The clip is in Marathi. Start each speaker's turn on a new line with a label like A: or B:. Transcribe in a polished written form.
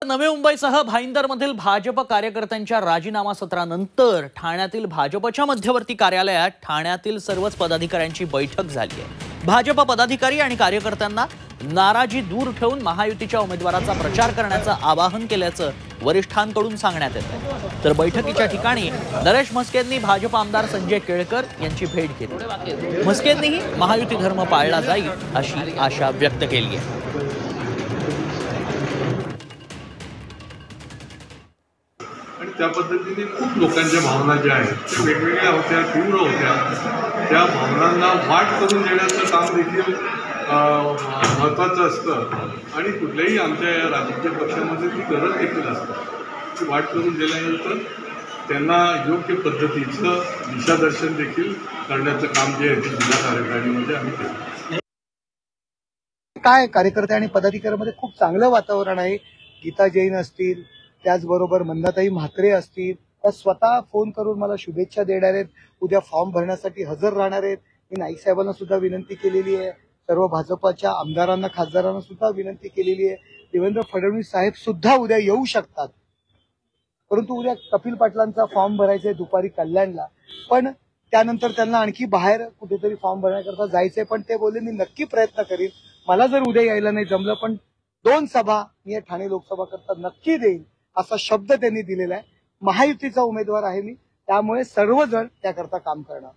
A: नवी मुंबईसह भाईंदरमधील भाजप कार्यकर्त्यांच्या राजीनामा सत्रानंतर ठाण्यातील भाजपच्या मध्यवर्ती कार्यालयात ठाण्यातील सर्वच पदाधिकाऱ्यांची बैठक झाली आहे। भाजप पदाधिकारी आणि कार्यकर्त्यांना नाराजी दूर ठेवून महायुतीच्या उमेदवाराचा प्रचार करण्याचं आवाहन केल्याचं वरिष्ठांकडून सांगण्यात येतं। तर बैठकीच्या ठिकाणी नरेश म्हस्केंनी भाजप आमदार संजय केळकर यांची भेट घेतली। म्हस्केंनीही महायुती धर्म पाळला जाईल अशी आशा व्यक्त केली आहे।
B: आणि त्या पद्धतीने खूप लोकांच्या भावना ज्या आहेत त्या वेगवेगळ्या होत्या, तीव्र होत्या। त्या भावनांना वाट करून देण्याचं काम देखील महत्त्वाचं असतं आणि कुठल्याही आमच्या या राजकीय पक्षामध्ये ती गरज देखील असते। ती वाट करून दिल्यानंतर त्यांना योग्य पद्धतीचं दिशादर्शन देखील करण्याचं काम जे आहे ते जिल्हा कार्यकारिणीमध्ये आम्ही केलं।
C: काय कार्यकर्ते आणि पदाधिकाऱ्यांमध्ये खूप चांगलं वातावरण आहे। गीता जैन असतील, त्याचबरोबर मंदाताई म्हात्रे असतील, त्या स्वतः फोन करून मला शुभेच्छा देणार आहेत। उद्या फॉर्म भरण्यासाठी हजर राहणार आहेत। मी नाईक साहेबांना सुद्धा विनंती केलेली आहे, सर्व भाजपच्या आमदारांना खासदारांना सुद्धा विनंती केलेली आहे। देवेंद्र फडणवीस साहेब सुद्धा उद्या येऊ शकतात, परंतु उद्या कपिल पाटलांचा फॉर्म भरायचा आहे दुपारी कल्याणला, पण त्यानंतर त्यांना आणखी बाहेर कुठेतरी फॉर्म भरण्याकरता जायचंय। पण ते बोलले मी नक्की प्रयत्न करीन, मला जर उद्या यायला नाही जमलं पण 2 सभा मी ठाणे लोकसभा करता नक्की देईन असा शब्द त्यांनी दिलेला आहे। महायुतीचा उमेदवार आहे मी, त्यामुळे सर्वजण त्याकरता काम करणार।